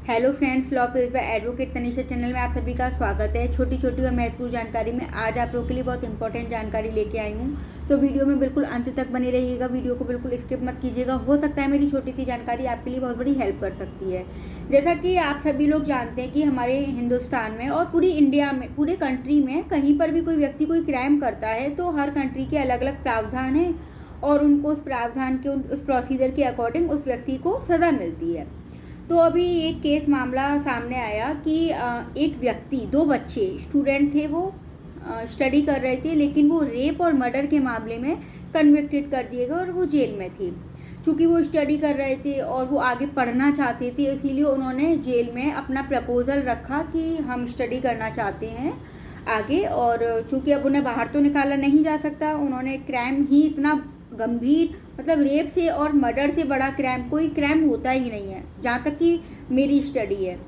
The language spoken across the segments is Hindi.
Hello friends, law press by advocate Tanisha channel में आप सभी का स्वागत है। छोटी छोटी और महत्वपूर्ण जानकारी में आज आप लोगों के लिए बहुत इंपॉर्टेंट जानकारी लेके आई हूँ, तो वीडियो में बिल्कुल अंत तक बने रहिएगा। वीडियो को बिल्कुल स्किप मत कीजिएगा। हो सकता है मेरी छोटी सी जानकारी आपके लिए बहुत बड़ी हेल्प कर सकती है। जैसा कि आप सभी लोग जानते हैं कि हमारे हिंदुस्तान में और पूरी इंडिया में, पूरे कंट्री में कहीं पर भी कोई व्यक्ति कोई क्राइम करता है तो हर कंट्री के अलग अलग प्रावधान हैं और उनको उस प्रावधान के उस प्रोसीजर के अकॉर्डिंग उस व्यक्ति को सज़ा मिलती है। तो अभी एक केस मामला सामने आया कि एक व्यक्ति, दो बच्चे स्टूडेंट थे, वो स्टडी कर रहे थे, लेकिन वो रेप और मर्डर के मामले में कन्विक्टेड कर दिए गए और वो जेल में थे। चूँकि वो स्टडी कर रहे थे और वो आगे पढ़ना चाहते थे, इसीलिए उन्होंने जेल में अपना प्रपोज़ल रखा कि हम स्टडी करना चाहते हैं आगे। और चूँकि अब उन्हें बाहर तो निकाला नहीं जा सकता, उन्होंने क्राइम ही इतना गंभीर, मतलब रेप से और मर्डर से बड़ा क्राइम कोई क्राइम होता ही नहीं है, जहाँ तक कि मेरी स्टडी है।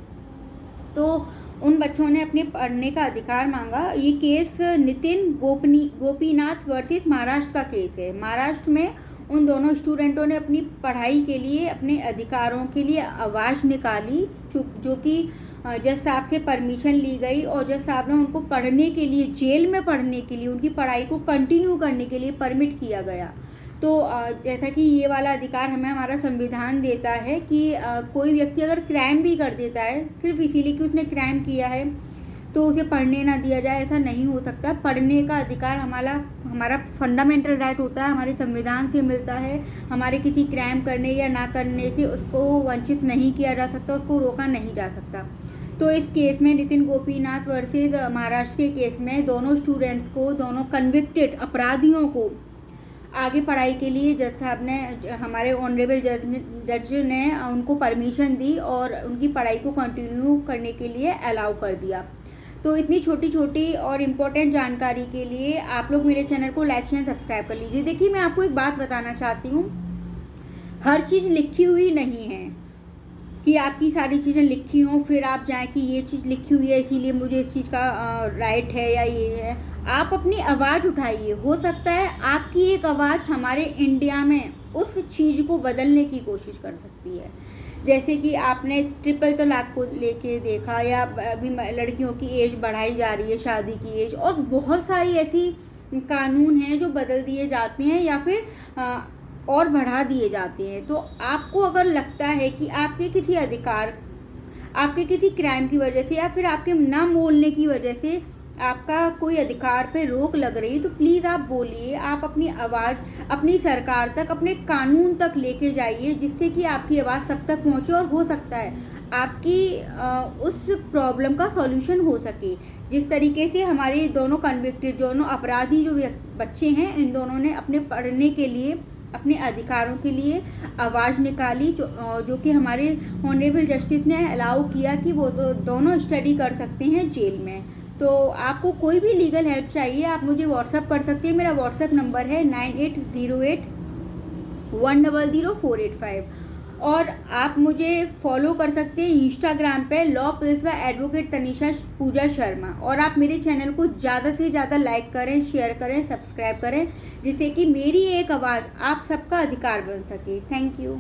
तो उन बच्चों ने अपने पढ़ने का अधिकार मांगा। ये केस नितिन गोपीनाथ वर्सेस महाराष्ट्र का केस है। महाराष्ट्र में उन दोनों स्टूडेंटों ने अपनी पढ़ाई के लिए, अपने अधिकारों के लिए आवाज़ निकाली, जो कि जज साहब से परमिशन ली गई और जज साहब ने उनको पढ़ने के लिए, जेल में पढ़ने के लिए, उनकी पढ़ाई को कंटिन्यू करने के लिए परमिट किया गया। तो जैसा कि ये वाला अधिकार हमें हमारा संविधान देता है कि कोई व्यक्ति अगर क्राइम भी कर देता है सिर्फ इसीलिए कि उसने क्राइम किया है तो उसे पढ़ने ना दिया जाए, ऐसा नहीं हो सकता। पढ़ने का अधिकार हमारा फंडामेंटल राइट होता है, हमारे संविधान से मिलता है। हमारे किसी क्राइम करने या ना करने से उसको वंचित नहीं किया जा सकता, उसको रोका नहीं जा सकता। तो इस केस में, नितिन गोपीनाथ वर्सेस महाराष्ट्र के केस में, दोनों स्टूडेंट्स को, दोनों कन्विक्टेड अपराधियों को आगे पढ़ाई के लिए जज साहब ने, हमारे ऑनरेबल जज ने उनको परमिशन दी और उनकी पढ़ाई को कंटिन्यू करने के लिए अलाउ कर दिया। तो इतनी छोटी छोटी और इम्पोर्टेंट जानकारी के लिए आप लोग मेरे चैनल को लाइक एंड सब्सक्राइब कर लीजिए। देखिए, मैं आपको एक बात बताना चाहती हूँ, हर चीज़ लिखी हुई नहीं है कि आपकी सारी चीज़ें लिखी हों फिर आप जाएं कि ये चीज़ लिखी हुई है इसीलिए मुझे इस चीज़ का राइट है या ये है। आप अपनी आवाज़ उठाइए। हो सकता है आपकी एक आवाज़ हमारे इंडिया में उस चीज़ को बदलने की कोशिश कर सकती है। जैसे कि आपने ट्रिपल तलाक को लेके देखा, या अभी लड़कियों की एज बढ़ाई जा रही है, शादी की एज, और बहुत सारी ऐसी कानून हैं जो बदल दिए जाते हैं या फिर और बढ़ा दिए जाते हैं। तो आपको अगर लगता है कि आपके किसी अधिकार, आपके किसी क्राइम की वजह से या फिर आपके ना बोलने की वजह से आपका कोई अधिकार पे रोक लग रही है, तो प्लीज़ आप बोलिए। आप अपनी आवाज़ अपनी सरकार तक, अपने कानून तक लेके जाइए, जिससे कि आपकी आवाज़ सब तक पहुँचे और हो सकता है आपकी उस प्रॉब्लम का सॉल्यूशन हो सके। जिस तरीके से हमारे दोनों कन्विक्टेड, दोनों अपराधी जो बच्चे हैं, इन दोनों ने अपने पढ़ने के लिए, अपने अधिकारों के लिए आवाज़ निकाली, जो कि हमारे ऑनरेबल जस्टिस ने अलाउ किया कि वो दोनों स्टडी कर सकते हैं जेल में। तो आपको कोई भी लीगल हेल्प चाहिए, आप मुझे व्हाट्सअप कर सकते हैं। मेरा व्हाट्सअप नंबर है 9808100485 और आप मुझे फॉलो कर सकते हैं इंस्टाग्राम पे law press by advocate Tanisha Puja Sharma. और आप मेरे चैनल को ज़्यादा से ज़्यादा लाइक करें, शेयर करें, सब्सक्राइब करें, जिससे कि मेरी एक आवाज़ आप सबका अधिकार बन सके। Thank you.